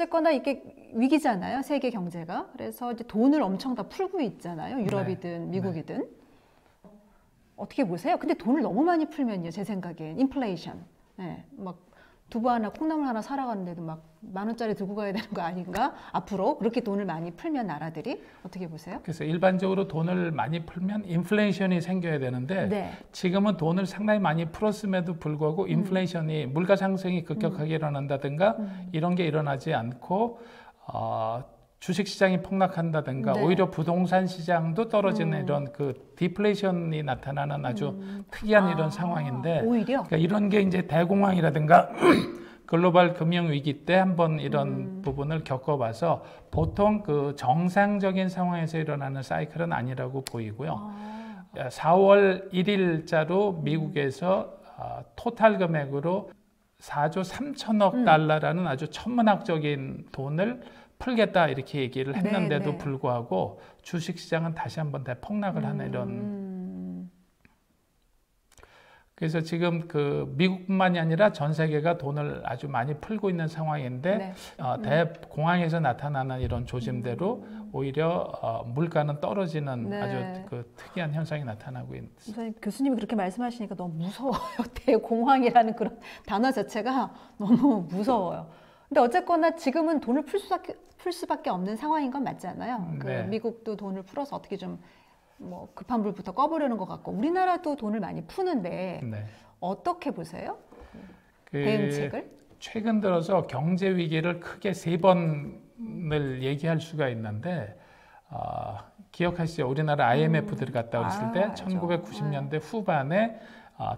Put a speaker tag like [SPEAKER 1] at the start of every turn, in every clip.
[SPEAKER 1] 어쨌거나 이게 위기잖아요, 세계 경제가. 그래서 이제 돈을 엄청 다 풀고 있잖아요, 유럽이든 미국이든. 어떻게 보세요? 근데 돈을 너무 많이 풀면요, 제 생각엔 인플레이션. 네, 막 두부 하나, 콩나물 하나 사러 갔는데도 막 10,000원짜리 들고 가야 되는 거 아닌가? 앞으로 그렇게 돈을 많이 풀면 나라들이 어떻게 보세요?
[SPEAKER 2] 그래서 일반적으로 돈을 많이 풀면 인플레이션이 생겨야 되는데 지금은 돈을 상당히 많이 풀었음에도 불구하고 인플레이션이 물가 상승이 급격하게 일어난다든가 이런 게 일어나지 않고 주식시장이 폭락한다든가 오히려 부동산 시장도 떨어지는 이런 그 디플레이션이 나타나는 아주 특이한 이런 상황인데
[SPEAKER 1] 오히려?
[SPEAKER 2] 그러니까 이런 게 이제 대공황이라든가 글로벌 금융위기 때 한번 이런 부분을 겪어봐서 보통 그 정상적인 상황에서 일어나는 사이클은 아니라고 보이고요. 4월 1일자로 미국에서 토탈 금액으로 4조 3천억 달러라는 아주 천문학적인 돈을 풀겠다 이렇게 얘기를 했는데도 불구하고 주식시장은 다시 한번 대폭락을 하는 이런 그래서 지금 그 미국뿐만이 아니라 전 세계가 돈을 아주 많이 풀고 있는 상황인데 대공황에서 나타나는 이런 조짐대로 오히려 물가는 떨어지는 아주 그 특이한 현상이 나타나고 있습니다.
[SPEAKER 1] 교수님이 그렇게 말씀하시니까 너무 무서워요. 대공황이라는 그런 단어 자체가 너무 무서워요. 근데 어쨌거나 지금은 돈을 풀 수밖에 없는 상황인 건 맞잖아요. 그 미국도 돈을 풀어서 어떻게 좀 뭐 급한 불부터 꺼보려는 것 같고 우리나라도 돈을 많이 푸는데 어떻게 보세요? 대응책을?
[SPEAKER 2] 최근 들어서 경제 위기를 크게 3번을 얘기할 수가 있는데 기억하시죠? 우리나라 IMF 들어갔다 그랬을 때 1990년대 후반에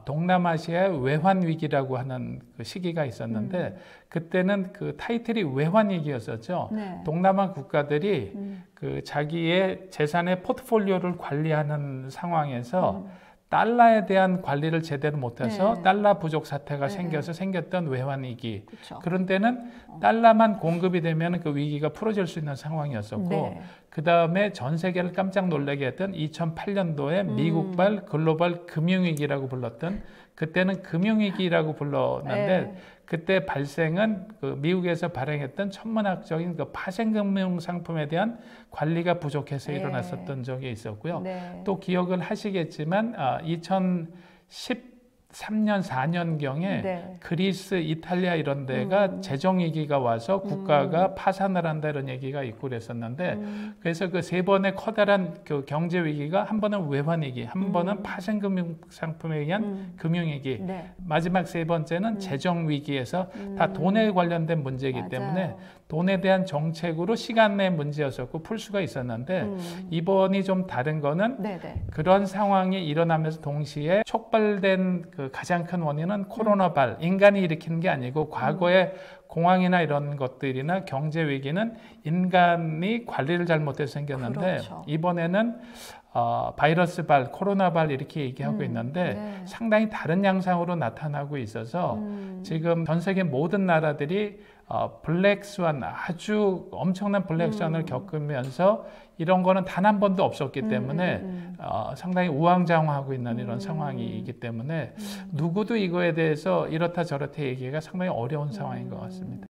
[SPEAKER 2] 동남아시아의 외환 위기라고 하는 그 시기가 있었는데 그때는 그 타이틀이 외환 위기였었죠. 동남아 국가들이 그 자기의 재산의 포트폴리오를 관리하는 상황에서 달러에 대한 관리를 제대로 못해서 달러 부족 사태가 생겨서 생겼던 외환 위기. 그런 때는 달러만 공급이 되면 그 위기가 풀어질 수 있는 상황이었었고 그 다음에 전 세계를 깜짝 놀라게 했던 2008년도에 미국발 글로벌 금융위기라고 불렀던 그때는 금융위기라고 불렀는데 그때 발생은 그 미국에서 발행했던 천문학적인 그 파생금융 상품에 대한 관리가 부족해서 일어났었던 적이 있었고요. 또 기억을 하시겠지만 2013년, 4년경에 그리스, 이탈리아 이런 데가 재정위기가 와서 국가가 파산을 한다 이런 얘기가 있고 그랬었는데 그래서 그 3번의 커다란 그 경제위기가 한 번은 외환위기, 한 번은 파생금융 상품에 의한 금융위기, 마지막 3번째는 재정위기에서 다 돈에 관련된 문제이기 때문에 돈에 대한 정책으로 시간 내 문제였었고 풀 수가 있었는데 이번이 좀 다른 거는 그런 상황이 일어나면서 동시에 촉발된 그 가장 큰 원인은 코로나발, 인간이 일으키는 게 아니고 과거에 공황이나 이런 것들이나 경제 위기는 인간이 관리를 잘못해서 생겼는데 이번에는 바이러스발, 코로나발 이렇게 얘기하고 있는데 상당히 다른 양상으로 나타나고 있어서 지금 전 세계 모든 나라들이 블랙스완, 아주 엄청난 블랙스완을 겪으면서 이런 거는 단 한 번도 없었기 때문에 상당히 우왕좌왕하고 있는 이런 상황이기 때문에 누구도 이거에 대해서 이렇다 저렇다 얘기가 상당히 어려운 상황인 것 같습니다.